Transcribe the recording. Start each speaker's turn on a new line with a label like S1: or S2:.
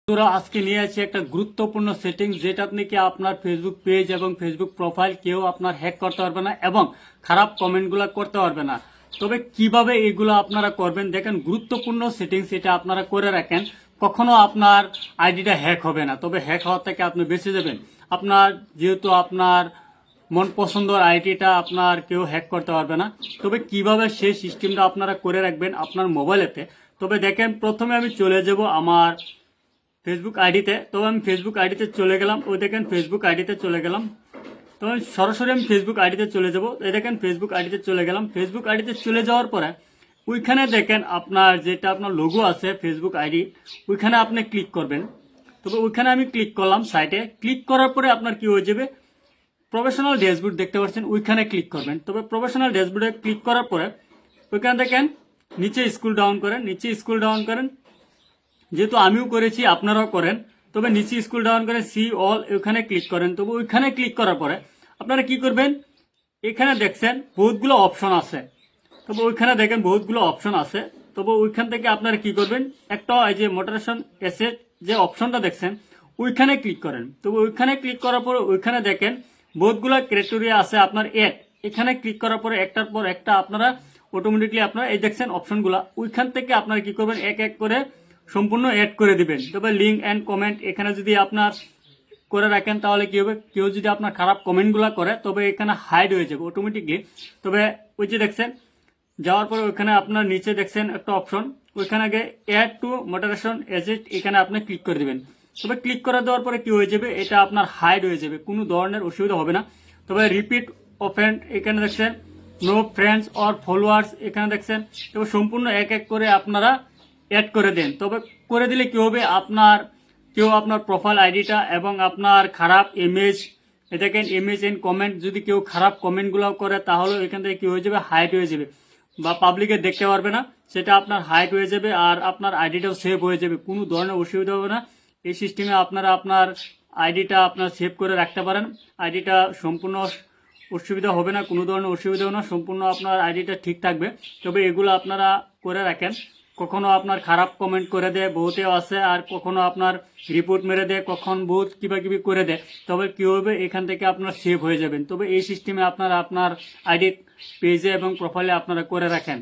S1: তোরা আজকে নিয়ে আসি একটা গুরুত্বপূর্ণ সেটিং, যেটা আপনি কি আপনার ফেসবুক পেজ এবং ফেসবুক প্রোফাইল কেউ আপনার হ্যাক করতে পারবে না এবং খারাপ কমেন্টগুলো করতে পারবে না। তবে কিভাবে এগুলো আপনারা করবেন দেখেন, গুরুত্বপূর্ণ সেটিংস এটা আপনারা করে রাখেন, কখনো আপনার আইডিটা হ্যাক হবে না। তবে হ্যাক হওয়ার থেকে আপনি বেঁচে যাবেন। আপনার যেহেতু আপনার মন পছন্দের আইডিটা আপনার কেউ হ্যাক করতে পারবে না। তবে কিভাবে সেই সিস্টেমটা আপনারা করে রাখবেন আপনার মোবাইলেতে। তবে দেখেন, প্রথমে আমি চলে যাব আমার ফেসবুক আইডিতে। তবে আমি ফেসবুক আইডিতে চলে গেলাম, ওই দেখেন ফেসবুক আইডিতে চলে গেলাম। তবে সরাসরি আমি ফেসবুক আইডিতে চলে যাব, এই দেখেন ফেসবুক আইডিতে চলে গেলাম। ফেসবুক আইডিতে চলে যাওয়ার পরে ওইখানে দেখেন আপনার যেটা আপনার লোগো আছে ফেসবুক আইডি, ওইখানে আপনি ক্লিক করবেন। তবে ওইখানে আমি ক্লিক করলাম, সাইটে ক্লিক করার পরে আপনার কি হয়ে যাবে, প্রফেশনাল ড্যাশবোর্ড দেখতে পাচ্ছেন, ওইখানে ক্লিক করবেন। তবে প্রফেশনাল ড্যাশবোর্ডে ক্লিক করার পরে ওইখানে দেখেন নিচে স্ক্রল ডাউন করেন, নিচে স্ক্রল ডাউন করেন, যেহেতু আমিও করেছি আপনারাও করেন। তবে নিচে স্ক্রল ডাউন করে সি অল ওইখানে ক্লিক করেন। তবে ওইখানে ক্লিক করার পরে আপনারা কি করবেন, এখানে দেখছেন বহুতগুলো অপশন আছে। তবে ওইখানে দেখেন বহুতগুলো অপশন আছে। তবে ওইখান থেকে আপনারা কি করবেন, একটা এই যে মোটিভেশন এসেট যে অপশনটা দেখছেন ওইখানে ক্লিক করেন। তবে ওইখানে ক্লিক করার পরে ওইখানে দেখেন বহুতগুলো ক্রাইটেরিয়া আছে আপনার এড, এখানে ক্লিক করার পরে একটার পর একটা আপনারা অটোমেটিকলি আপনারা এই দেখছেন অপশনগুলো, ওইখান থেকে আপনারা কি করবেন এক এক করে সম্পূর্ণ অ্যাড করে দিবেন। তবে লিঙ্ক অ্যান্ড কমেন্ট এখানে যদি আপনার করে রাখেন তাহলে কি হবে, কেউ যদি আপনার খারাপ কমেন্টগুলো করে তবে এখানে হাইড হয়ে যাবে অটোমেটিকলি। তবে ওই যে দেখছেন যাওয়ার পরে ওইখানে আপনার নিচে দেখছেন একটা অপশন, ওইখানে আগে অ্যাড টু মোটিভেশন এজেন্ট এখানে আপনি ক্লিক করে দিবেন। তবে ক্লিক করে দেওয়ার পরে কি হয়ে যাবে, এটা আপনার হাইড হয়ে যাবে, কোনো ধরনের অসুবিধা হবে না। তবে রিপিট অফেন্ড এখানে দেখছেন, নো ফ্রেন্ডস অর ফলোয়ার্স এখানে দেখছেন। তবে সম্পূর্ণ এক এক করে আপনারা অ্যাড করে দেন। তবে করে দিলে কি হবে, আপনার কেউ আপনার প্রোফাইল আইডিটা এবং আপনার খারাপ ইমেজ, দেখেন ইমেজ এন্ড কমেন্ট, যদি কেউ খারাপ কমেন্টগুলো করে তাহলে এখান থেকে কি হয়ে যাবে, হাইড হয়ে যাবে বা পাবলিকে দেখতে পারবে না, সেটা আপনার হাইড হয়ে যাবে আর আপনার আইডিটাও সেভ হয়ে যাবে, কোনো ধরনের অসুবিধা হবে না। এই সিস্টেমে আপনারা আপনার আইডিটা আপনার সেভ করে রাখতে পারেন। আইডিটা সম্পূর্ণ অসুবিধা হবে না, কোনো ধরনের অসুবিধা হবে না, সম্পূর্ণ আপনার আইডিটা ঠিক থাকবে। তবে এগুলো আপনারা করে রাখেন। কখনো আপনার খারাপ কমেন্ট করে দেয় বহুতেও আছে, আর কখনো আপনার রিপোর্ট মেরে দেয়, কখন বহুত কিবা করে দেয়। তবে কী হবে, এখান থেকে আপনার সেভ হয়ে যাবেন। তবে এই সিস্টেমে আপনারা আপনার আইডি পেজে এবং প্রোফাইলে আপনারা করে রাখেন।